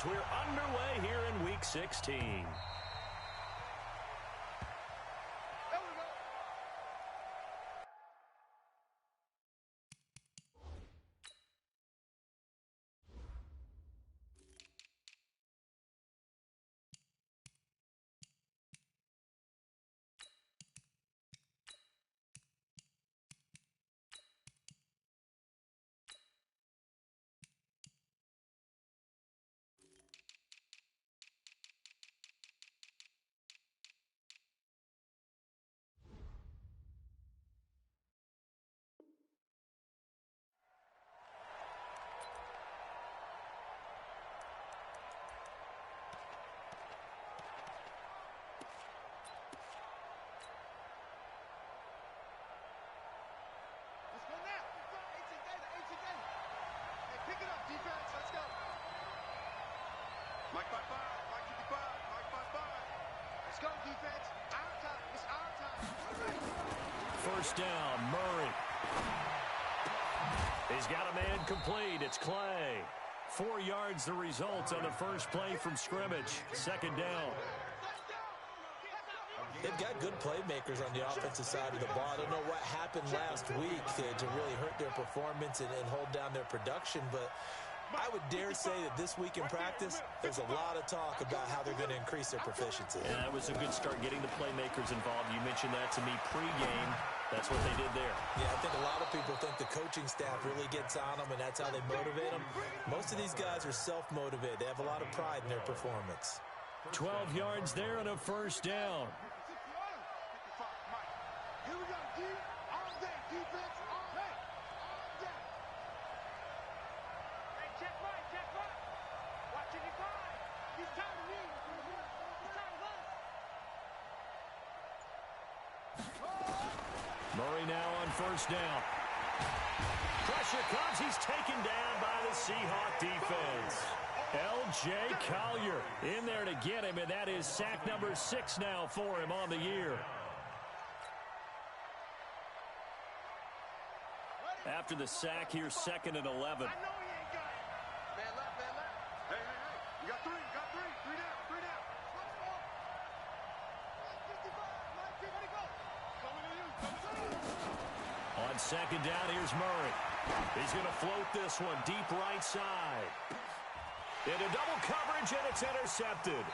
as we're underway here in Week 16. First down, Murray. He's got a man complete. It's Clay. 4 yards the result on the first play from scrimmage. Second down. They've got good playmakers on the offensive side of the ball. I don't know what happened last week to really hurt their performance and hold down their production, but I would dare say that this week in practice, there's a lot of talk about how they're going to increase their proficiency. Yeah, that was a good start getting the playmakers involved. You mentioned that to me pregame. That's what they did there. Yeah, I think a lot of people think the coaching staff really gets on them, and that's how they motivate them. Most of these guys are self-motivated. They have a lot of pride in their performance. 12 yards there and a first down. Here we go, D. All day, defense, all day. All day. Hey, check right, check right. Watching you five. He's tired of me. He's tired of us. Murray now on first down. Pressure comes. He's taken down by the Seahawk defense. L.J. Collier in there to get him, and that is sack number 6 now for him on the year. After the sack, here's 2nd and 11. I know he ain't got it. Man left, man left. Hey. You got three, Three down. On second down, here's Murray. He's going to float this one deep right side. Into double coverage, and it's intercepted.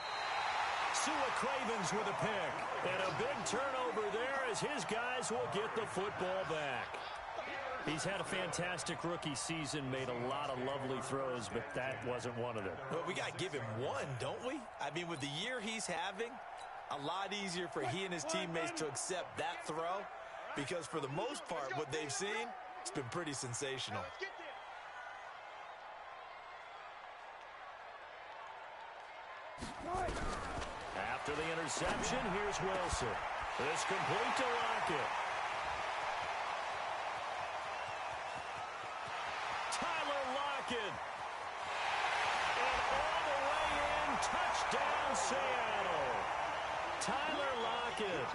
Sua Cravens with a pick. And a big turnover there as his guys will get the football back. He's had a fantastic rookie season, made a lot of lovely throws, but that wasn't one of them. Well, we got to give him one, don't we? I mean, with the year he's having, a lot easier for he and his teammates to accept that throw, because for the most part, what they've seen, it's been pretty sensational. After the interception, here's Wilson. It's complete to Lockett. Tyler Lockett. And all the way in, touchdown Seattle. Tyler Lockett,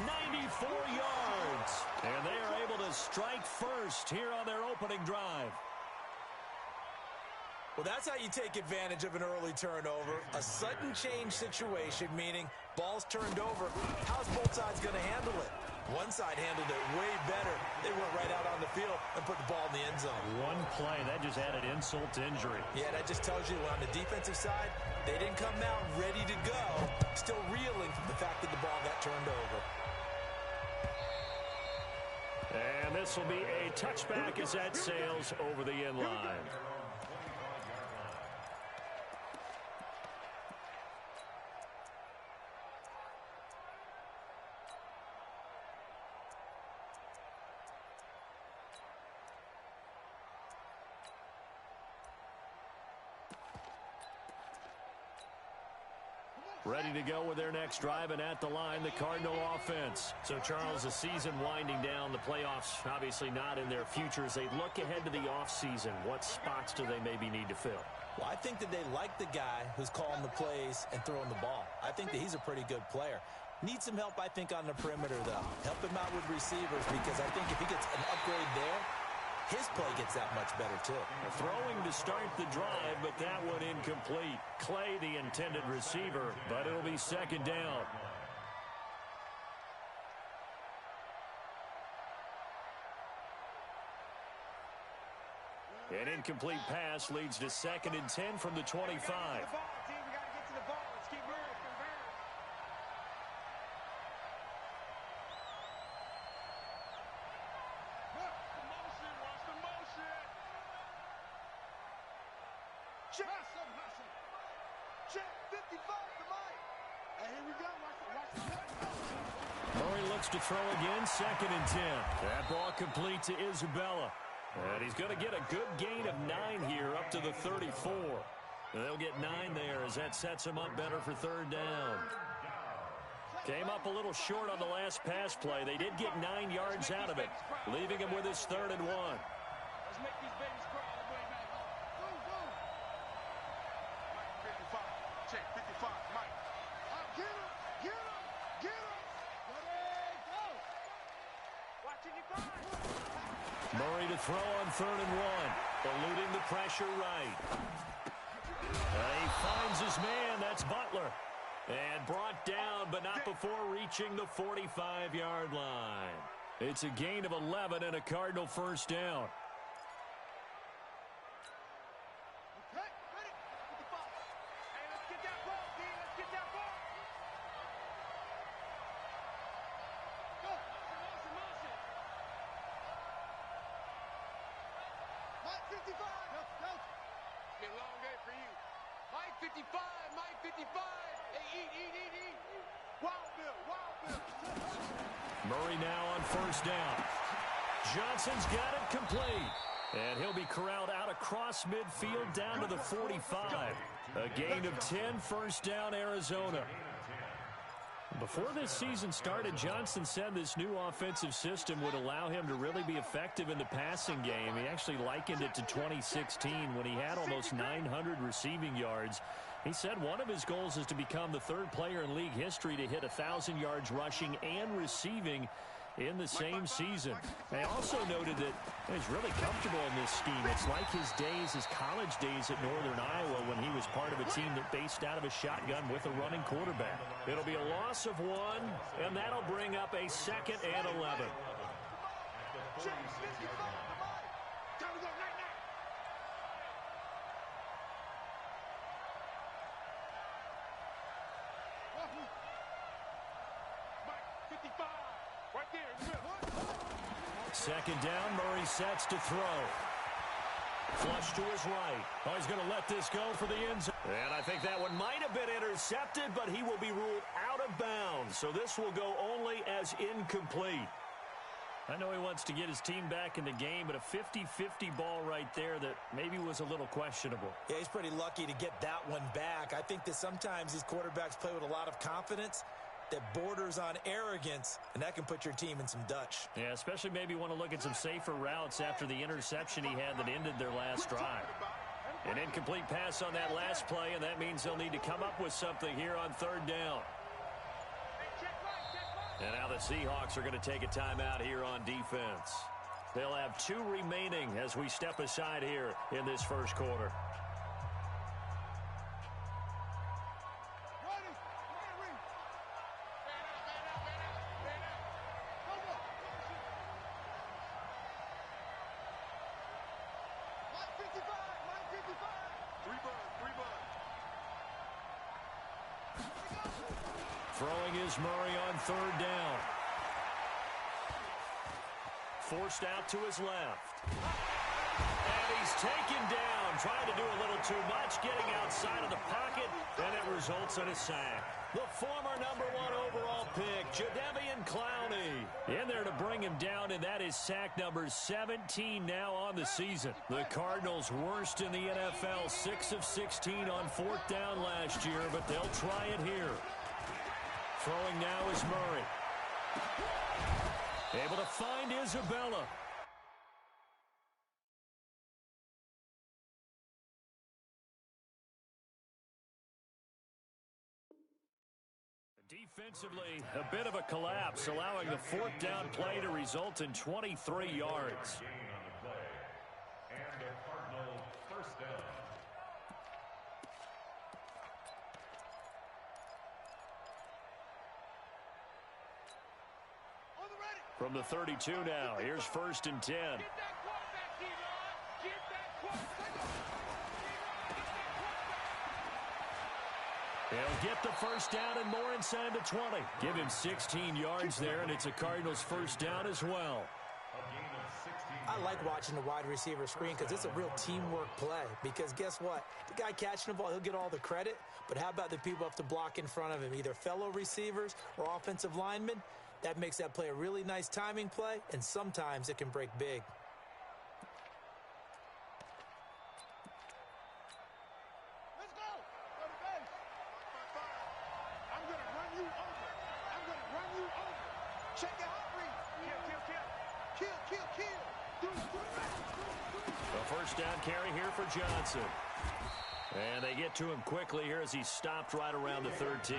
94 yards. And they are able to strike first here on their opening drive. Well, that's how you take advantage of an early turnover. A sudden change situation, meaning ball's turned over. How's both sides going to handle it? One side handled it way better. They went right out on the field and put the ball in the end zone. One play, that just added insult to injury. Yeah, that just tells you on the defensive side, they didn't come out ready to go, still reeling from the fact that the ball got turned over. And this will be a touchback as that sails over the end line. Ready to go with their next drive, and at the line, the Cardinal offense. So, Charles, the season winding down, the playoffs obviously not in their future. As they look ahead to the offseason, what spots do they maybe need to fill? Well, I think that they like the guy who's calling the plays and throwing the ball. I think that he's a pretty good player. Needs some help, I think, on the perimeter, though. Help him out with receivers, because I think if he gets an upgrade there, his play gets that much better, too. Throwing to start the drive, but that one incomplete. Clay, the intended receiver, but it'll be second down. An incomplete pass leads to 2nd and 10 from the 25. Murray looks to throw again, 2nd and 10. That ball complete to Isabella. And he's going to get a good gain of 9 here up to the 34. They'll get 9 there as that sets him up better for 3rd down. Came up a little short on the last pass play. They did get 9 yards out of it, leaving him with his 3rd and 1. Let's make these babies cry all the way back home. Go, go. Mike, 55. Check, 55. Mike. Get him. Get him. Get him. Ready, go. Watching you cry. Murray to throw on 3rd and 1. Eluding the pressure right. He finds his man. That's Butler. And brought down, but not before reaching the 45-yard line. It's a gain of 11 and a Cardinal 1st down. Okay, ready. Get the ball. Hey, let's get that ball, D. Let's get that ball. Go. Motion. Mike 55. Go. It's been a long day for you. Mike 55. Mike 55. Hey, eat. Wild Bill. Murray now on 1st down. Johnson's got it complete. And he'll be corralled out across midfield down to the 45. A gain of 10, 1st down, Arizona. Before this season started, Johnson said this new offensive system would allow him to really be effective in the passing game. He actually likened it to 2016 when he had almost 900 receiving yards. He said one of his goals is to become the 3rd player in league history to hit 1,000 yards rushing and receiving in the same season. They also noted that he's really comfortable in this scheme. It's like his college days at Northern Iowa when he was part of a team that based out of a shotgun with a running quarterback. It'll be a loss of 1, and that'll bring up a 2nd and 11. Right there. 2nd down, Murray sets to throw. Flush to his right. Oh, he's going to let this go for the end zone. And I think that one might have been intercepted, but he will be ruled out of bounds. So this will go only as incomplete. I know he wants to get his team back in the game, but a 50-50 ball right there that maybe was a little questionable. Yeah, he's pretty lucky to get that one back. I think that sometimes these quarterbacks play with a lot of confidence that borders on arrogance, and that can put your team in some Dutch. Yeah, especially maybe want to look at some safer routes after the interception he had that ended their last drive. An incomplete pass on that last play, and that means they'll need to come up with something here on 3rd down. And now the Seahawks are going to take a timeout here on defense. They'll have 2 remaining as we step aside here in this 1st quarter. Throwing is Murray on 3rd down. Forced out to his left. And he's taken down, trying to do a little too much, getting outside of the pocket, and it results in a sack. The former #1 overall pick, Jadeveon Clowney, in there to bring him down, and that is sack number 17 now on the season. The Cardinals worst in the NFL, 6 of 16 on 4th down last year, but they'll try it here. Throwing now is Murray. Able to find Isabella. Defensively, a bit of a collapse, allowing the 4th down play to result in 23 yards. From the 32 now, here's 1st and 10. Get that quarterback, D-Ron. Get that quarterback. He'll get the first down and more inside the 20. Give him 16 yards there, and it's a Cardinals first down as well. I like watching the wide receiver screen because it's a real teamwork play. Because guess what? The guy catching the ball, he'll get all the credit. But how about the people have to block in front of him, either fellow receivers or offensive linemen? That makes that play a really nice timing play, and sometimes it can break big. Let's go. Go to base. I'm going to run you over. I'm going to run you over. Check your heart rate. Kill. Kill, kill, kill. A first down carry here for Johnson. And they get to him quickly here as he stopped right around the 13.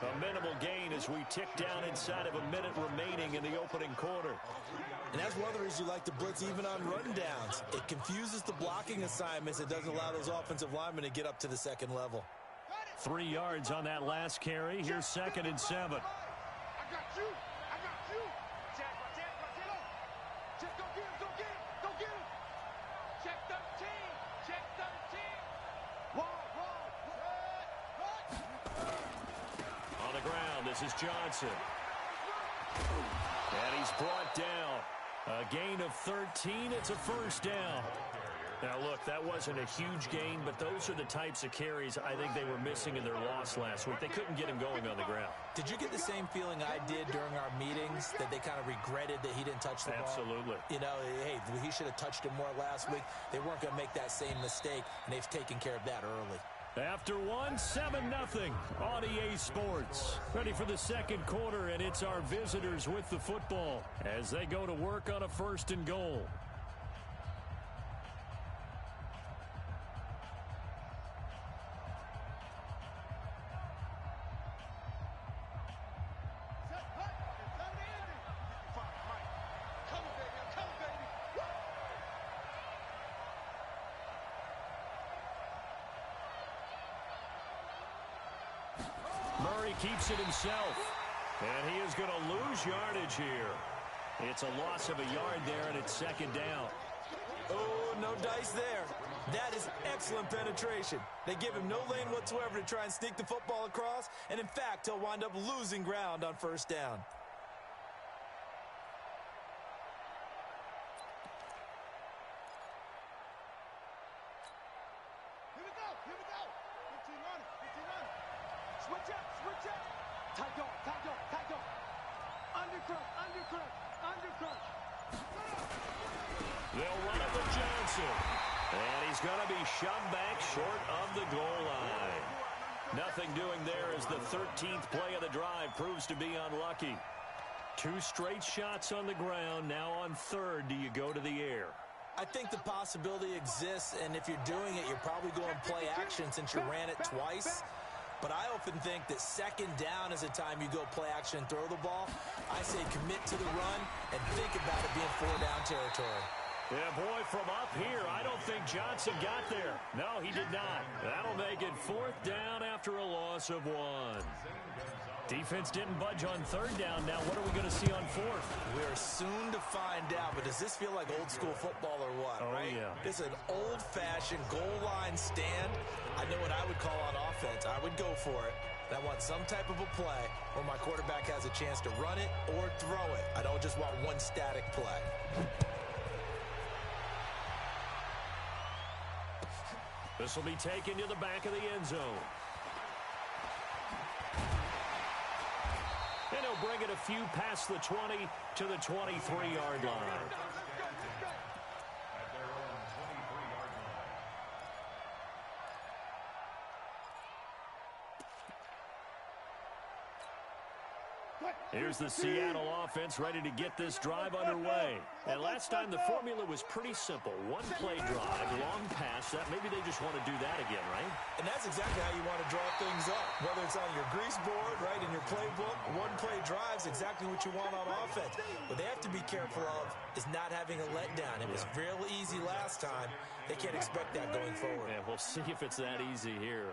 A minimal gain as we tick down inside of a minute remaining in the opening quarter. And that's one of the reasons you like to blitz even on rundowns. It confuses the blocking assignments. It doesn't allow those offensive linemen to get up to the second level. 3 yards on that last carry. Here's 2nd and 7. I got you. I got you. Just go get him. Go get him. Go get him. Check 13. Check 13. Wall. On the ground, this is Johnson. And he's brought down. A gain of 13. It's a first down. Now, look, that wasn't a huge gain, but those are the types of carries I think they were missing in their loss last week. They couldn't get him going on the ground. Did you get the same feeling I did during our meetings, that they kind of regretted that he didn't touch the ball? Absolutely. You know, hey, he should have touched him more last week. They weren't going to make that same mistake, and they've taken care of that early. After 7-0 on EA Sports. Ready for the second quarter, and it's our visitors with the football as they go to work on a 1st and goal. Murray keeps it himself, and he is going to lose yardage here. It's a loss of a yard there, and it's 2nd down. Oh, no dice there. That is excellent penetration. They give him no lane whatsoever to try and sneak the football across, and in fact, he'll wind up losing ground on 1st down. Here we go. 15 running. Switch up. Tight dog. Undercrunch. They'll run it with Johnson. And he's going to be shoved back short of the goal line. Nothing doing there as the 13th play of the drive proves to be unlucky. 2 straight shots on the ground. Now on 3rd, do you go to the air? I think the possibility exists, and if you're doing it, you're probably going play action since you ran it twice. But I often think that 2nd down is a time you go play action and throw the ball. I say commit to the run and think about it being 4-down territory. Yeah, boy, from up here, I don't think Johnson got there. No, he did not. That'll make it 4th down after a loss of 1. Defense didn't budge on 3rd down. Now, what are we going to see on 4th? We're soon to find out, but does this feel like old school football or what, right? Yeah. This is an old-fashioned goal line stand. I know what I would call on offense. I would go for it. And I want some type of a play where my quarterback has a chance to run it or throw it. I don't just want one static play. This will be taken to the back of the end zone. And he'll bring it a few past the 20 to the 23-yard line. Here's the Seattle offense ready to get this drive underway. And last time the formula was pretty simple. One play drive, long pass. That maybe they just want to do that again, right? And that's exactly how you want to draw things up. Whether it's on your grease board, right, in your playbook, one play drive's exactly what you want on offense. What they have to be careful of is not having a letdown. It was real easy last time. They can't expect that going forward. Yeah, we'll see if it's that easy here.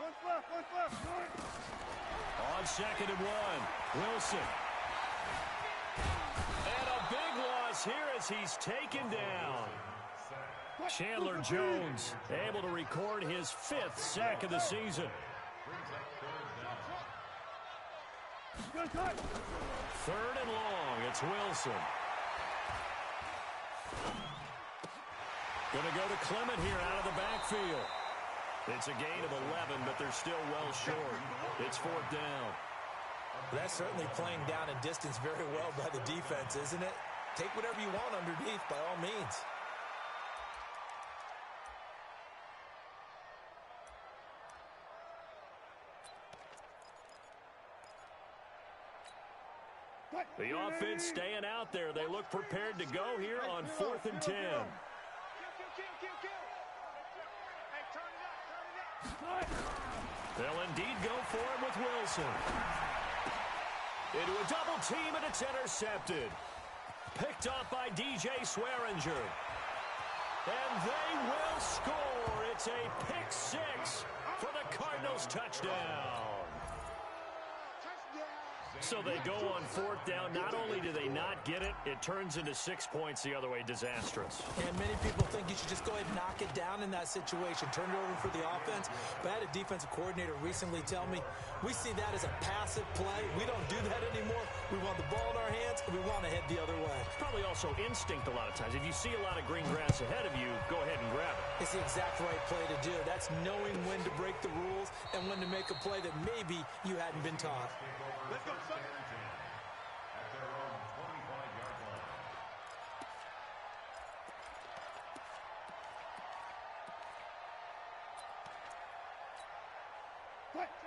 One left. On 2nd and 1, Wilson. loss here as he's taken down. Chandler Jones able to record his 5th sack of the season. 3rd and long. It's Wilson. Going to go to Clement here out of the backfield. It's a gain of 11, but they're still well short. It's 4th down. That's certainly playing down in distance very well by the defense, isn't it? Take whatever you want underneath, by all means. The offense staying out there. They look prepared to go here on 4th and 10. They'll indeed go for it with Wilson. Into a double team, and it's intercepted. Picked off by DJ Swearinger. And they will score. It's a pick 6 for the Cardinals touchdown. So they go on 4th down. Not only do they not get it, it turns into 6 points the other way. Disastrous. And many people think you should just go ahead and knock it down in that situation. Turn it over for the offense. But I had a defensive coordinator recently tell me, we see that as a passive play. We don't do that anymore. We want the ball in our hands, and we want to head the other way. Probably also instinct a lot of times. If you see a lot of green grass ahead of you, go ahead and grab it. It's the exact right play to do. That's knowing when to break the rules and when to make a play that maybe you hadn't been taught. Let's go, son. At their own 25-yard line.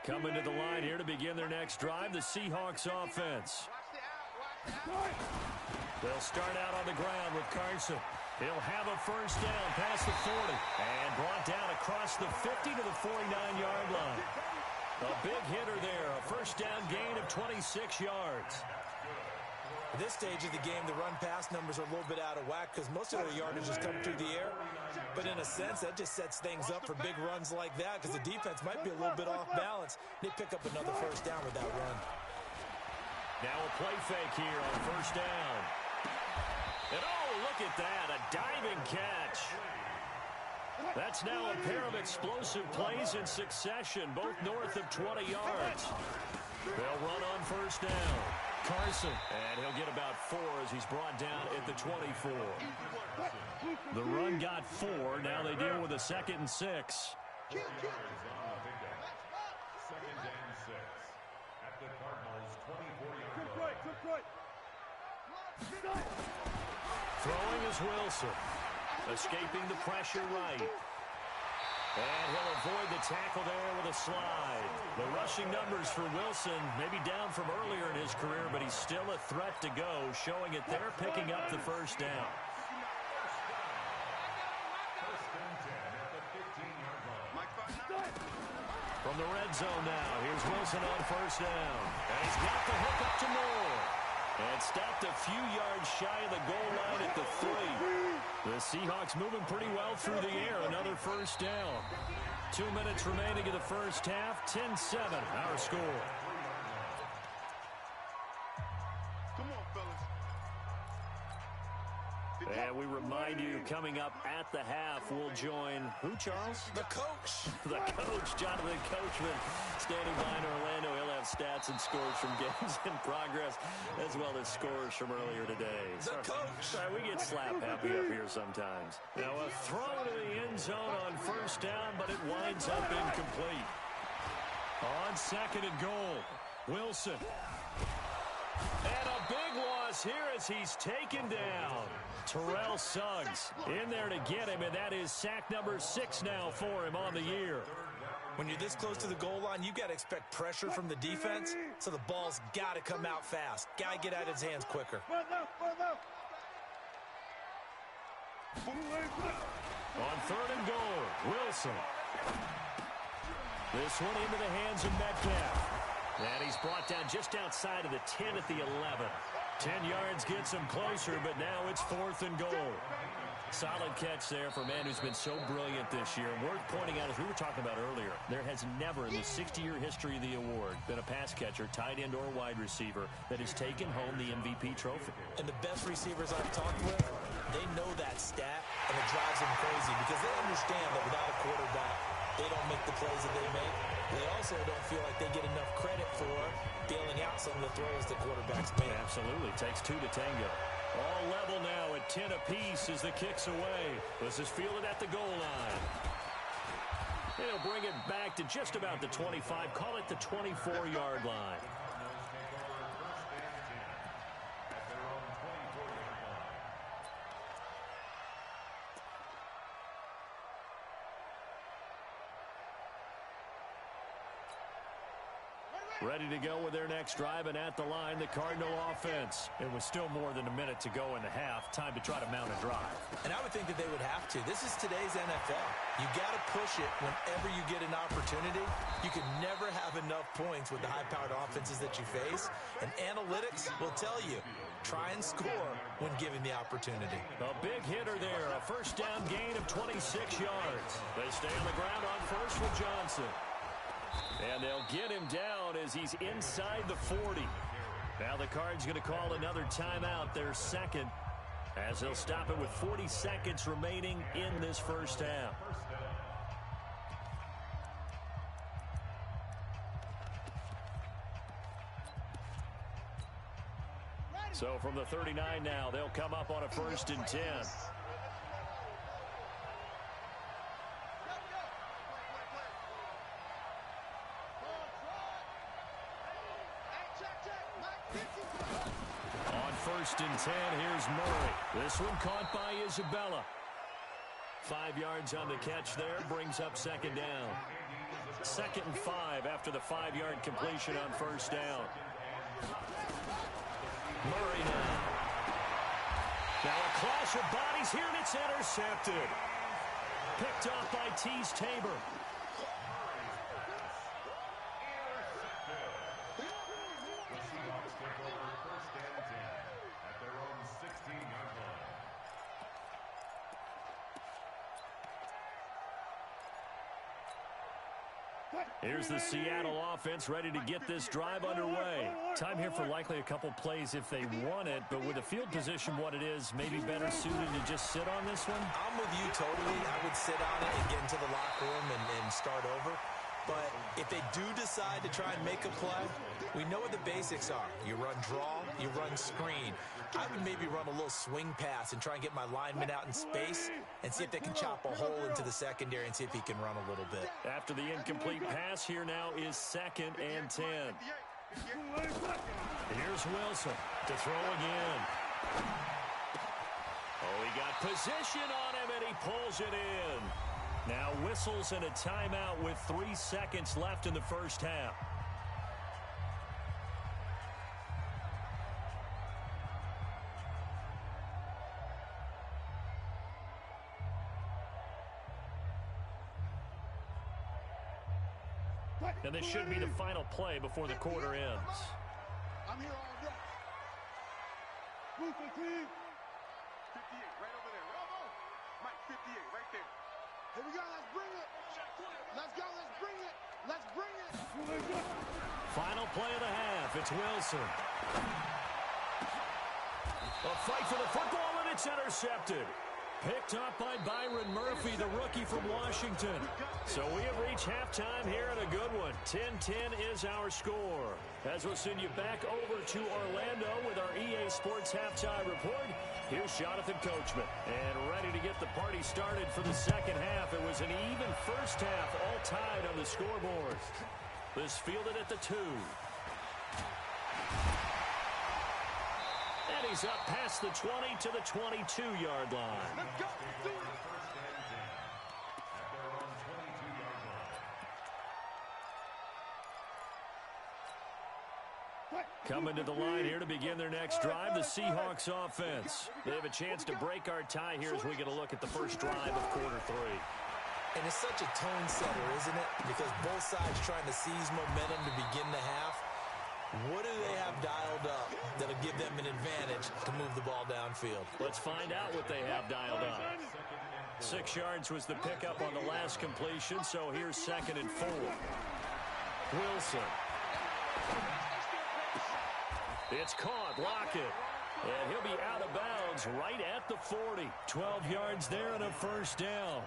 Coming to the line here to begin their next drive, the Seahawks offense. They'll start out on the ground with Carson. He'll have a first down past the 40 and brought down across the 50 to the 49-yard line. A big hitter there, a first down gain of 26 yards. At this stage of the game, the run-pass numbers are a little bit out of whack because most of their yardage has come through the air. But in a sense, that just sets things up for big runs like that because the defense might be a little bit off balance. They pick up another first down with that run. Now a play fake here on first down. And oh, look at that, a diving catch. That's now a pair of explosive plays in succession, both north of 20 yards. They'll run on first down. Carson, and he'll get about 4 as he's brought down at the 24. The run got 4. Now they deal with a 2nd and 6. 2 yards on the pickup. 2nd and 6 at the Cardinals' 24-yard line. Throwing is Wilson. Escaping the pressure right. And he'll avoid the tackle there with a slide. The rushing numbers for Wilson maybe down from earlier in his career, but he's still a threat to go, showing it they're picking up the first down. First and 10 at the 15-yard line. From the red zone now, here's Wilson on first down. And he's got the hook up to Moore. And stopped a few yards shy of the goal line at the 3. The Seahawks moving pretty well through the air. Another first down. 2 minutes remaining in the first half. 10-7, our score. Come on, fellas. And we remind you, coming up at the half, we'll join who, Charles? The coach. The coach, Jonathan Coachman, standing by in Orlando. He'll have stats and scores from games in progress, as well as scores from earlier today. The coach. Sorry, we get slap happy up here sometimes. Now a throw to the end zone on first down, but it winds up incomplete. On 2nd and goal, Wilson. And a big loss here as he's taken down. Terrell Suggs in there to get him, and that is sack number 6 now for him on the year. When you're this close to the goal line, you got to expect pressure from the defense, so the ball's got to come out fast. Got to get out of his hands quicker. On 3rd and goal, Wilson. This one into the hands of Metcalf. And he's brought down just outside of the 10 at the 11. 10 yards gets him closer, but now it's 4th and goal. Solid catch there for a man who's been so brilliant this year. Worth pointing out, as we were talking about earlier, there has never in the 60-year history of the award been a pass catcher, tight end, or wide receiver that has taken home the MVP trophy. And the best receivers I've talked with, they know that stat, and it drives them crazy because they understand that without a quarterback, they don't make the plays that they make. They also don't feel like they get enough credit for bailing out some of the throws that quarterbacks make. Absolutely. Takes two to tango. All level now at 10 apiece as the kick's away. This is fielded at the goal line. He'll bring it back to just about the 25. Call it the 24-yard line. Ready to go with their next drive, and at the line, the Cardinal offense. It was still more than a minute to go in the half. Time to try to mount a drive. And I would think that they would have to. This is today's NFL. You got to push it whenever you get an opportunity. You can never have enough points with the high-powered offenses that you face. And analytics will tell you, try and score when given the opportunity. A big hitter there. A first down gain of 26 yards. They stay on the ground on first with Johnson. And they'll get him down as he's inside the 40. Now the Cards going to call another timeout, their second, as they'll stop it with 40 seconds remaining in this first half. So from the 39 now, they'll come up on a 1st and 10. On 1st and 10, here's Murray. This one caught by Isabella. 5 yards on the catch there, brings up second down. 2nd and 5 after the 5-yard completion on first down. Murray now. Now a clash of bodies here, and it's intercepted. Picked off by Tease Tabor. Here's the Seattle offense ready to get this drive underway. Time here for likely a couple plays if they want it, but with the field position what it is, maybe better suited to just sit on this one? I'm with you totally. I would sit on it and get into the locker room and start over. But if they do decide to try and make a play, we know what the basics are. You run draw, you run screen. I would maybe run a little swing pass and try and get my lineman out in space and see if they can chop a hole into the secondary and see if he can run a little bit. After the incomplete pass, here now is 2nd and 10. Here's Wilson to throw again. Oh, he got position on him, and he pulls it in. Now whistles and a timeout with 3 seconds left in the first half. And this should be the final play before the quarter ends. I'm here all day. Move the team. 58, right over there. Robo. Mike, 58, right there. Here we go. Let's bring it. Let's go. Let's bring it. Let's bring it. Final play of the half. It's Wilson. A fight for the football, and it's intercepted. Picked up by Byron Murphy, the rookie from Washington. So we have reached halftime here at a good one. 10-10 is our score. As we'll send you back over to Orlando with our EA Sports Halftime Report, here's Jonathan Coachman. And ready to get the party started for the second half. It was an even first half, all tied on the scoreboard. This fielded at the 2. And he's up past the 20 to the 22-yard line. Let's go. Do it. Coming to the line here to begin their next drive, the Seahawks offense. They have a chance to break our tie here as we get a look at the first drive of quarter 3. And it's such a tone setter, isn't it? Because both sides trying to seize momentum to begin the half. What do they have dialed up that'll give them an advantage to move the ball downfield? Let's find out what they have dialed up. 6 yards was the pickup on the last completion, so here's 2nd and 4. Wilson. It's caught. Lockett. And he'll be out of bounds right at the 40. 12 yards there and a first down.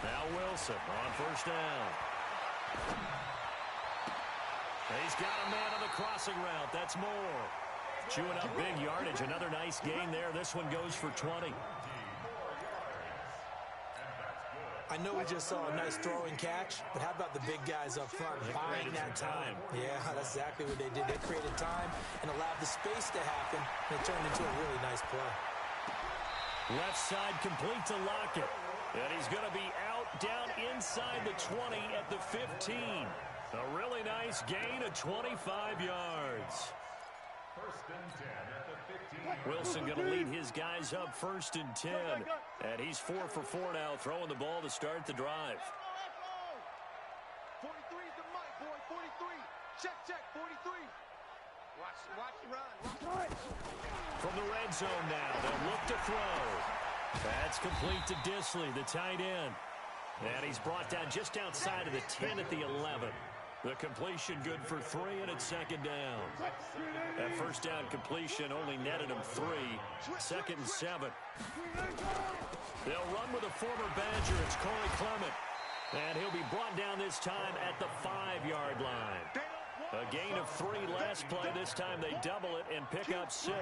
Now Wilson on first down. He's got a man on the crossing route. That's Moore. Chewing up big yardage. Another nice gain there. This one goes for 20. I know we just saw a nice throwing catch, but how about the big guys up front buying that time? Yeah, that's exactly what they did. They created time and allowed the space to happen, and it turned into a really nice play. Left side complete to Lockett. And he's going to be out down inside the 20 at the 15. A really nice gain of 25 yards. First and 10 at the 15. Wilson going to lead his guys up 1st and 10. And he's 4 for 4 now, throwing the ball to start the drive. 43 is the mic, boy. 43. Check, 43. Watch run. From the red zone now, they'll look to throw. That's complete to Disley, the tight end. And he's brought down just outside of the 10 at the 11. The completion good for 3, and it's 2nd down. That first down completion only netted him 3. 2nd and 7. They'll run with a former Badger. It's Corey Clement. And he'll be brought down this time at the 5-yard line. A gain of 3 last play. This time they double it and pick up 6.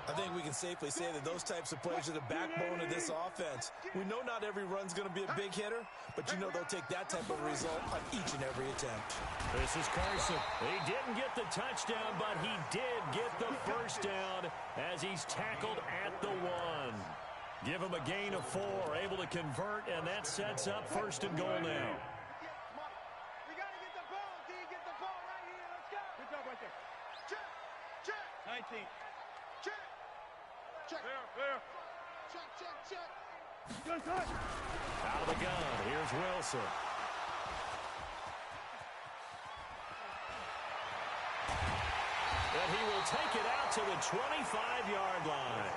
I think we can safely say that those types of plays are the backbone of this offense. We know not every run's going to be a big hitter, but you know they'll take that type of result on each and every attempt. This is Carson. He didn't get the touchdown, but he did get the first down as he's tackled at the 1. Give him a gain of 4, able to convert, and that sets up 1st and goal now. We got to get the ball, D. Get the ball right here. Let's go. Good job right there. Check. 19. Check. There. Check. Good touch. Out of the gun, here's Wilson. And he will take it out to the 25-yard line.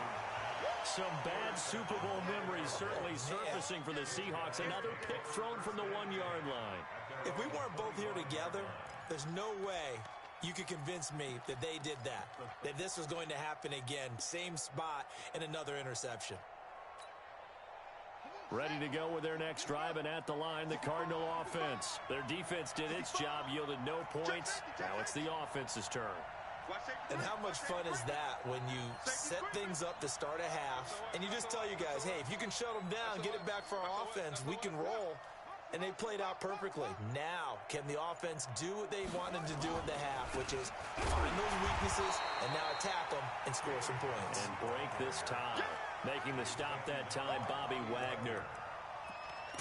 Some bad Super Bowl memories certainly surfacing for the Seahawks. Another pick thrown from the 1-yard line. If we weren't both here together, there's no way you could convince me that they did that this was going to happen again. Same spot and another interception. Ready to go with their next drive, and at the line, the Cardinal offense. Their defense did its job, yielded no points. Now it's the offense's turn. And how much fun is that when you set things up to start a half, and you just tell you guys, hey, if you can shut them down, get it back for our offense, we can roll. And they played out perfectly. Now, can the offense do what they wanted to do in the half, which is find those weaknesses and now attack them and score some points. And break this tie. Making the stop that time, Bobby Wagner.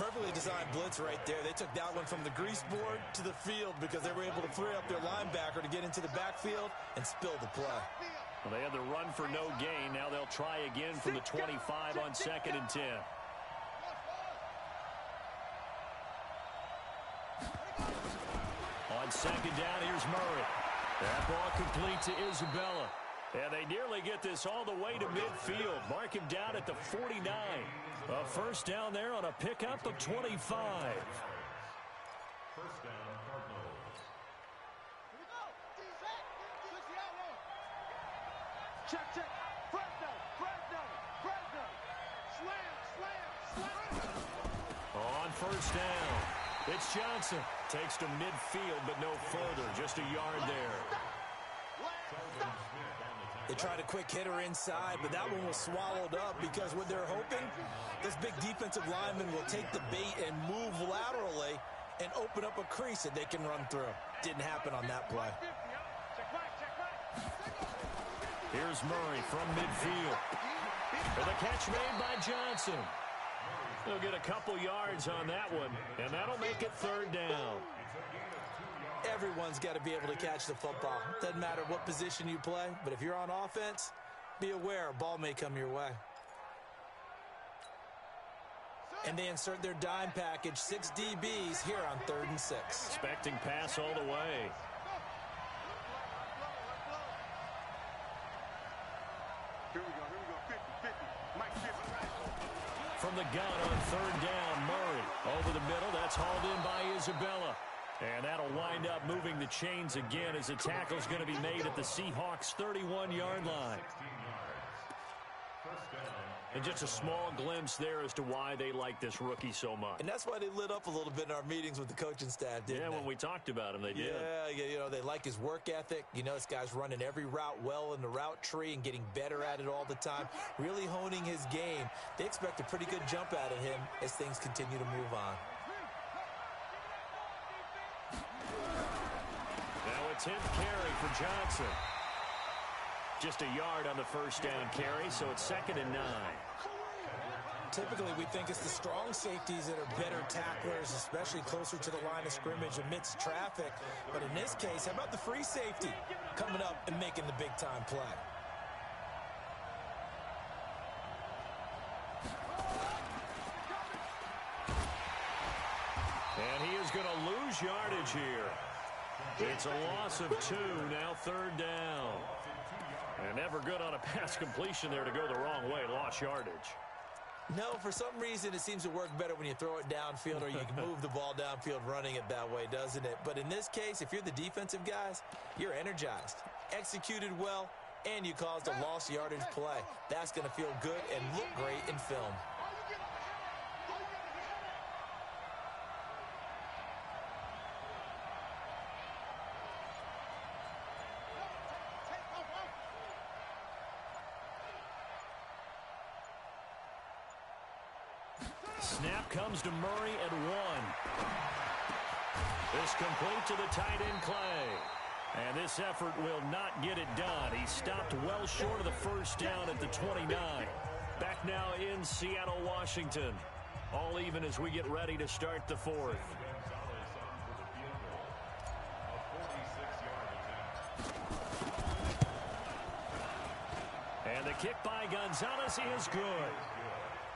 Perfectly designed blitz right there. They took that one from the grease board to the field because they were able to free up their linebacker to get into the backfield and spill the play. Well, they had the run for no gain. Now they'll try again from the 25 on 2nd and 10. On 2nd down, here's Murray. That ball complete to Isabella. And they nearly get this all the way to midfield. Mark him down at the 49. A first down there on a pickup of 25. First down, Cardinals. Here we go. Check. Fresno. Slam. On first down, it's Johnson. Takes to midfield, but no further. Just a yard there. They tried a quick hitter inside, but that one was swallowed up because what they're hoping, this big defensive lineman will take the bait and move laterally and open up a crease that they can run through. Didn't happen on that play. Here's Murray from midfield. And the catch made by Johnson. He'll get a couple yards on that one, and that'll make it 3rd down. Everyone's got to be able to catch the football. Doesn't matter what position you play, but if you're on offense, be aware a ball may come your way. And they insert their dime package, 6 DBs here on 3rd and 6. Expecting pass all the way. Here we go, 50-50. Mike 50. From the gun on 3rd down, Murray. Over the middle, that's hauled in by Isabella. And that'll wind up moving the chains again as the tackle's going to be made at the Seahawks' 31-yard line. And just a small glimpse there as to why they like this rookie so much. And that's why they lit up a little bit in our meetings with the coaching staff, didn't they? Yeah, when we talked about him, they did. Yeah, you know, they like his work ethic. You know, this guy's running every route well in the route tree and getting better at it all the time, really honing his game. They expect a pretty good jump out of him as things continue to move on. Now a 10th carry for Johnson. Just a yard on the 1st down carry, so it's 2nd and 9. Typically, we think it's the strong safeties that are better tacklers, especially closer to the line of scrimmage amidst traffic. But in this case, how about the free safety coming up and making the big-time play? And he is going to lose yardage here. It's a loss of 2, now 3rd down. And never good on a pass completion there to go the wrong way. Lost yardage. No, for some reason, it seems to work better when you throw it downfield or you can move the ball downfield running it that way, doesn't it? But in this case, if you're the defensive guys, you're energized, executed well, and you caused a lost yardage play. That's going to feel good and look great in film. Snap comes to Murray at 1. This complete to the tight end, Clay. And this effort will not get it done. He stopped well short of the 1st down at the 29. Back now in Seattle, Washington. All even as we get ready to start the 4th. And the kick by Gonzalez is good.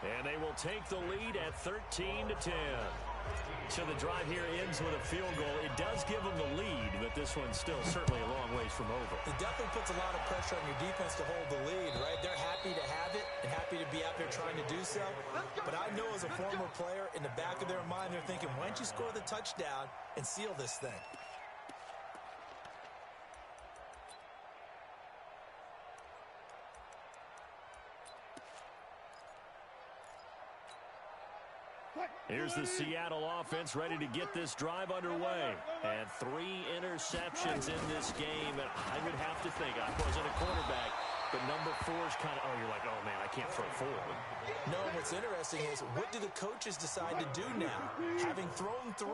And they will take the lead at 13-10. So the drive here ends with a field goal. It does give them the lead, but this one's still certainly a long ways from over. It definitely puts a lot of pressure on your defense to hold the lead, right? They're happy to have it and happy to be out there trying to do so. But I know as a former player, in the back of their mind, they're thinking, why don't you score the touchdown and seal this thing? Here's the Seattle offense ready to get this drive underway. And 3 interceptions in this game. And I would have to think, I wasn't a quarterback, but number 4 is kind of, oh, you're like, oh, man, I can't throw 4. No, what's interesting is, what do the coaches decide to do now? Having thrown 3,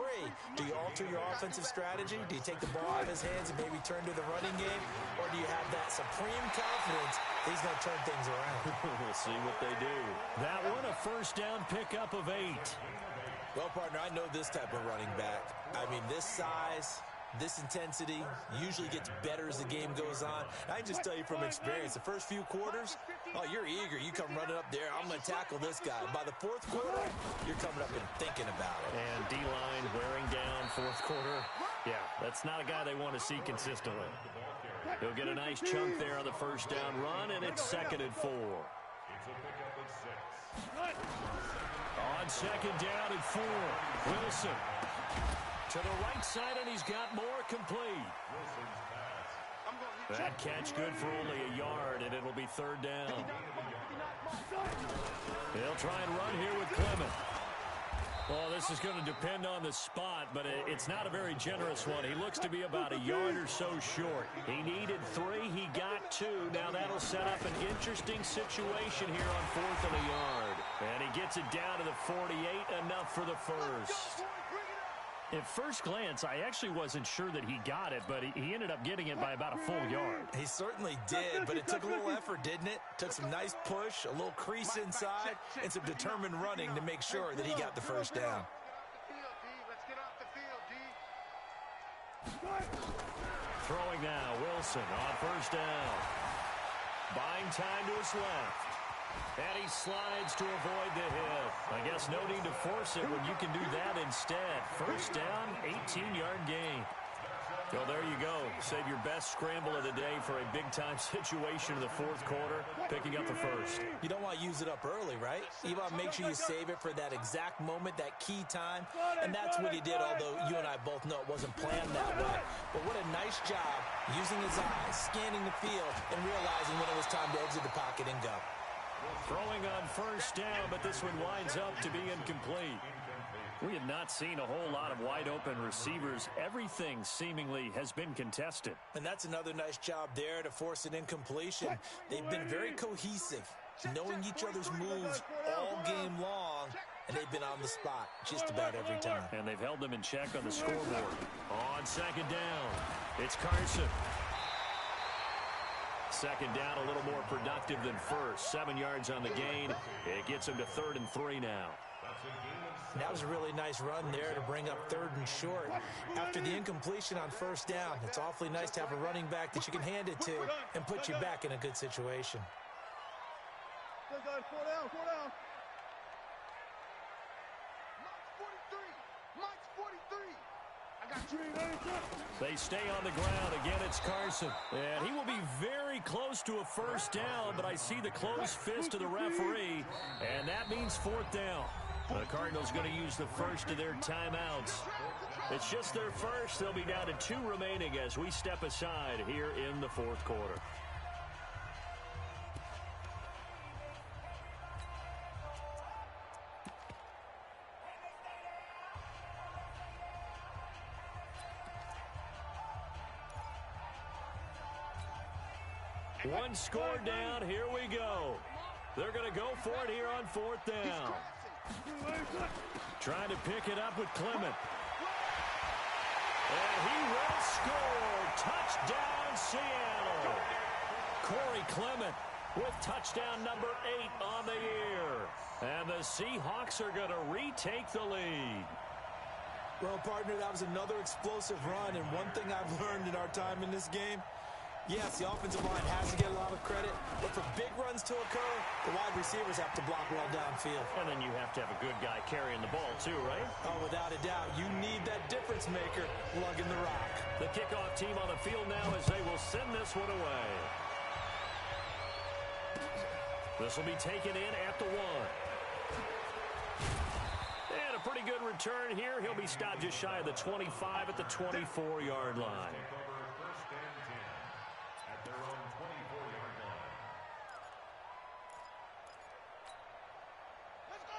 do you alter your offensive strategy? Do you take the ball out of his hands and maybe turn to the running game? Or do you have that supreme confidence that he's going to turn things around? We'll see what they do. That one, a 1st down pickup of 8. Well, partner, I know this type of running back. I mean, this size, this intensity usually gets better as the game goes on. I can just tell you from experience, the first few quarters, oh, you're eager. You come running up there, I'm going to tackle this guy. By the 4th quarter, you're coming up and thinking about it. And D-line wearing down 4th quarter. Yeah, that's not a guy they want to see consistently. He'll get a nice chunk there on the 1st down run, and it's 2nd and 4. On 2nd down and 4, Wilson to the right side, and he's got more complete. That catch good for only a yard, and it'll be 3rd down. They'll try and run here with Clement. Well, this is going to depend on the spot, but it's not a very generous one. He looks to be about a yard or so short. He needed 3. He got 2. Now that'll set up an interesting situation here on 4th and a yard. And he gets it down to the 48, enough for the first. At first glance, I actually wasn't sure that he got it, but he ended up getting it by about a full yard. He certainly did, but it took a little effort, didn't it? Took some nice push, a little crease inside, and some determined running to make sure that he got the 1st down. Throwing now, Wilson on 1st down. Buying time to his left. And he slides to avoid the hit. I guess no need to force it when you can do that instead. First down, 18-yard gain. Well, there you go. Save your best scramble of the day for a big-time situation in the fourth quarter, picking up the first. You don't want to use it up early, right? You want to make sure you save it for that exact moment, that key time. And that's what he did, although you and I both know it wasn't planned that way. But what a nice job using his eyes, scanning the field, and realizing when it was time to exit the pocket and go. Throwing on first down, but this one winds up to be incomplete. We have not seen a whole lot of wide-open receivers. Everything seemingly has been contested. And that's another nice job there to force an incompletion. They've been very cohesive, knowing each other's moves all game long, and they've been on the spot just about every time. And they've held them in check on the scoreboard. On second down, it's Carson. Second down, a little more productive than first. 7 yards on the gain. It gets him to 3rd and 3 now. And that was a really nice run there to bring up 3rd and short. After the incompletion on first down, it's awfully nice to have a running back that you can hand it to and put you back in a good situation. They stay on the ground. Again, it's Carson. And he will be very close to a first down, but I see the closed fist of the referee, and that means 4th down. The Cardinals going to use the first of their timeouts. It's just their first. They'll be down to 2 remaining as we step aside here in the fourth quarter. One score down. Here we go. They're going to go for it here on 4th down. Trying to pick it up with Clement. And he will score. Touchdown, Seattle. Corey Clement with touchdown number 8 on the year. And the Seahawks are going to retake the lead. Well, partner, that was another explosive run. And one thing I've learned in our time in this game, yes, the offensive line has to get a lot of credit, but for big runs to occur, the wide receivers have to block well downfield. And then you have to have a good guy carrying the ball too, right? Oh, without a doubt. You need that difference maker lugging the rock. The kickoff team on the field now as they will send this one away. This will be taken in at the 1. And a pretty good return here. He'll be stopped just shy of the 25 at the 24-yard line.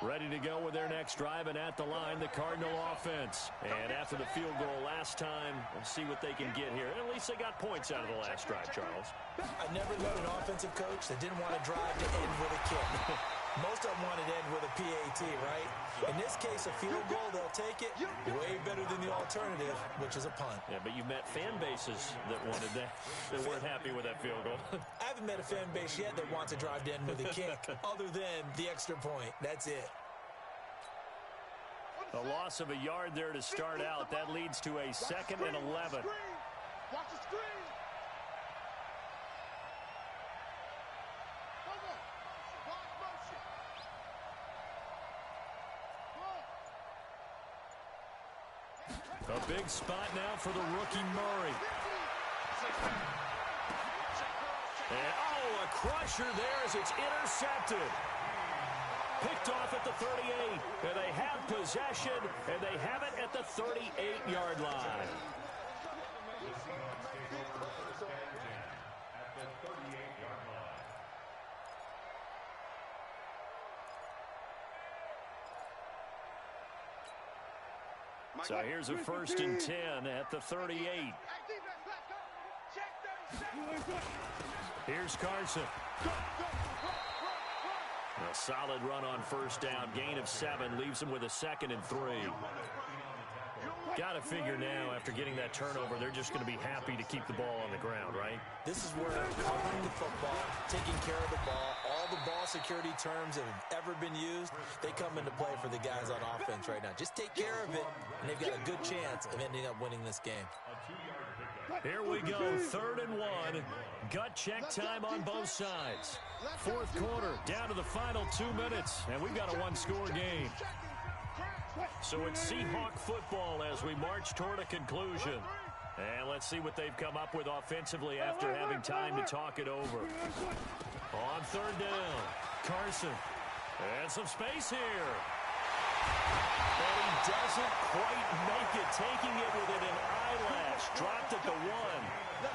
Ready to go with their next drive, and at the line, the Cardinal offense. And after the field goal last time, we'll see what they can get here. At least they got points out of the last drive, Charles. I never met an offensive coach that didn't want to drive to end with a kick. Most of them wanted to end with a PAT, right? In this case, a field goal, they'll take it. Way better than the alternative, which is a punt. Yeah, but you met fan bases that wanted that, that weren't happy with that field goal. I haven't met a fan base yet that wants to drive to end with a kick, other than the extra point. That's it. A loss of a yard there to start out. That leads to a 2nd and 11. Watch the screen. A big spot now for the rookie Murray. And, oh, a crusher there as it's intercepted. Picked off at the 38. And they have possession, and they have it at the 38-yard line. So here's a 1st and 10 at the 38. Here's Carson. A solid run on first down. Gain of 7 leaves him with a 2nd and 3. Got to figure now, after getting that turnover, they're just going to be happy to keep the ball on the ground, right? This is where covering the football, taking care of the ball, all the ball security terms that have ever been used, they come into play for the guys on offense right now. Just take care of it, and they've got a good chance of ending up winning this game. A 2-yard pickup. Here we go, 3rd and 1. Gut check time on both sides. 4th quarter, down to the final 2 minutes, and we've got a one-score game. So it's Seahawk football as we march toward a conclusion. And let's see what they've come up with offensively after having time to talk it over. On 3rd down, Carson. And some space here. And he doesn't quite make it, taking it within an eyelash. Dropped at the 1.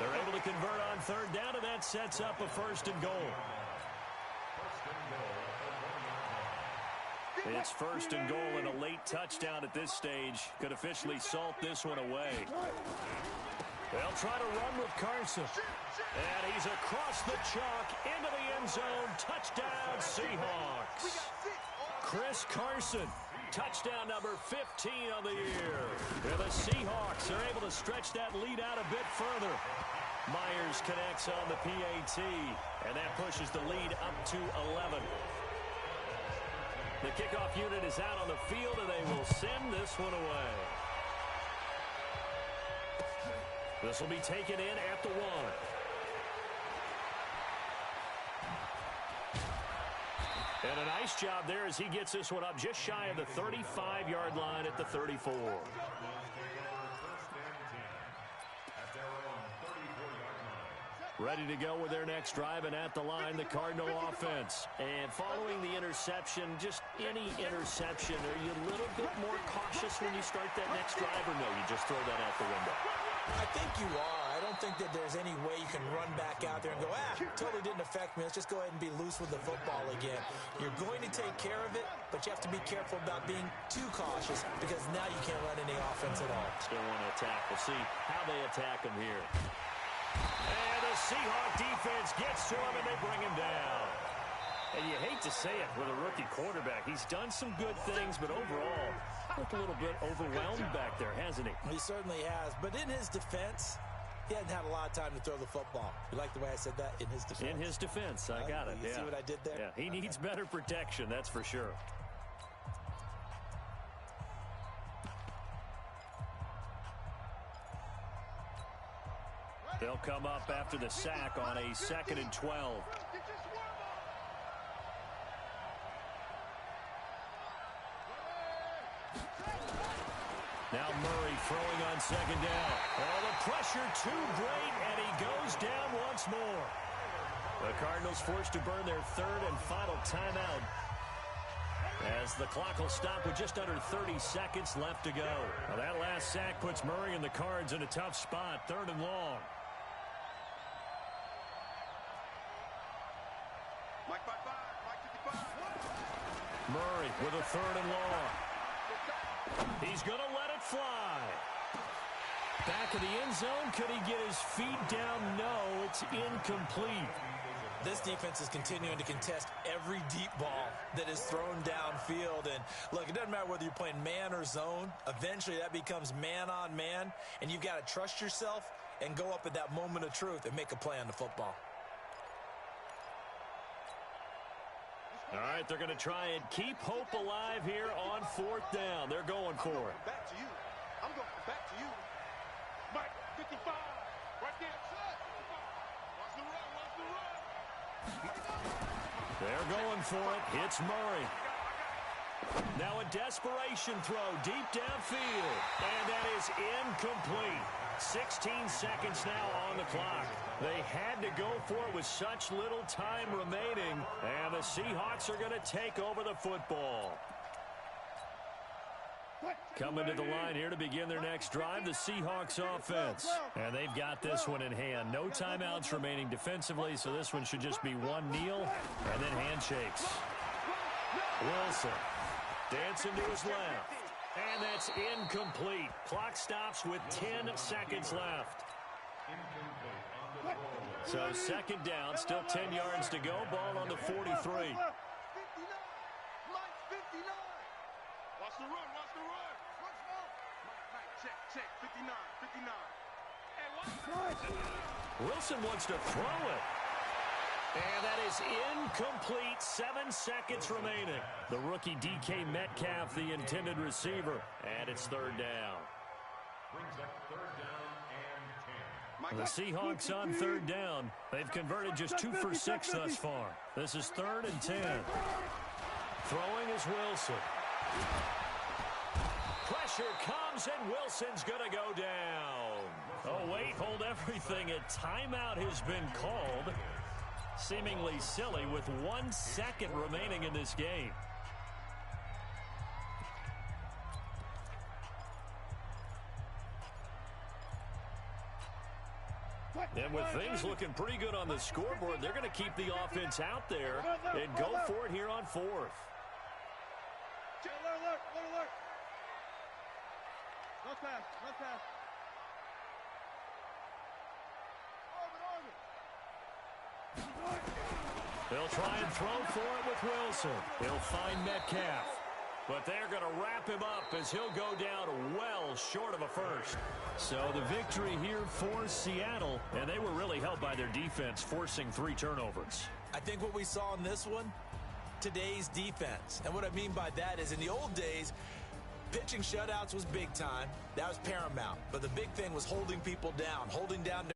They're able to convert on 3rd down, and that sets up a 1st and goal. It's 1st and goal, and a late touchdown at this stage could officially salt this one away. They'll try to run with Carson. And he's across the chalk into the end zone. Touchdown, Seahawks. Chris Carson, touchdown number 15 on the year. And the Seahawks are able to stretch that lead out a bit further. Myers connects on the PAT, and that pushes the lead up to 11. The kickoff unit is out on the field, and they will send this one away. This will be taken in at the 1. And a nice job there as he gets this one up just shy of the 35-yard line at the 34. Ready to go with their next drive, and at the line, the Cardinal offense. And following the interception, just any interception, are you a little bit more cautious when you start that next drive, or no, you just throw that out the window? I think you are. I don't think that there's any way you can run back out there and go, totally didn't affect me. Let's just go ahead and be loose with the football again. You're going to take care of it, but you have to be careful about being too cautious because now you can't run any offense at all. Still want to attack. We'll see how they attack him here. And the Seahawk defense gets to him, and they bring him down. And you hate to say it with a rookie quarterback. He's done some good things, but overall, looked a little bit overwhelmed back there, hasn't he? He certainly has. But in his defense, he hasn't had a lot of time to throw the football. You like the way I said that? In his defense. In his defense. I got it. You see what I did there? Yeah, he needs better protection, that's for sure. They'll come up after the sack on a 2nd and 12. Now Murray throwing on 2nd down. Oh, the pressure too great, and he goes down once more. The Cardinals forced to burn their 3rd and final timeout as the clock will stop with just under 30 seconds left to go. Now that last sack puts Murray and the Cards in a tough spot, 3rd and long. Murray with a 3rd and long. He's going to let it fly. Back of the end zone. Could he get his feet down? No, it's incomplete. This defense is continuing to contest every deep ball that is thrown downfield. And look, it doesn't matter whether you're playing man or zone. Eventually that becomes man on man. And you've got to trust yourself and go up at that moment of truth and make a play on the football. All right, they're going to try and keep hope alive here on 4th down. They're going for it. Back to you. I'm going back to you. Mike, 55. Right there. Watch the run. Watch the run. They're going for it. Hits Murray. Now a desperation throw deep downfield. And that is incomplete. 16 seconds now on the clock. They had to go for it with such little time remaining. And the Seahawks are going to take over the football. Coming to the line here to begin their next drive, the Seahawks offense. And they've got this one in hand. No timeouts remaining defensively, so this one should just be one kneel and then handshakes. Wilson dancing to his left. And that's incomplete. Clock stops with 10 seconds left. So 2nd down, still 10 yards to go. Ball on the 43. 59. Mike, 59. Watch the run. Watch the run. Mike, check. 59. 59. Wilson wants to throw it. And that is incomplete. 7 seconds remaining. The rookie DK Metcalf, the intended receiver. And it's 3rd down. Brings up 3rd down and 10. The Seahawks on third down. They've converted just 2 for 6 thus far. This is 3rd and 10. Throwing is Wilson. Pressure comes, and Wilson's going to go down. Oh, wait, hold everything. A timeout has been called. Seemingly silly with 1 second remaining in this game. And with things looking pretty good on the scoreboard, they're going to keep the offense out there and go for it here on 4th. Alert. No pass. They'll try and throw for it with Wilson. He'll find Metcalf. But they're going to wrap him up as he'll go down well short of a first. So the victory here for Seattle, and they were really helped by their defense, forcing 3 turnovers. I think what we saw in this one, today's defense. And what I mean by that is in the old days, pitching shutouts was big time. That was paramount. But the big thing was holding people down, holding down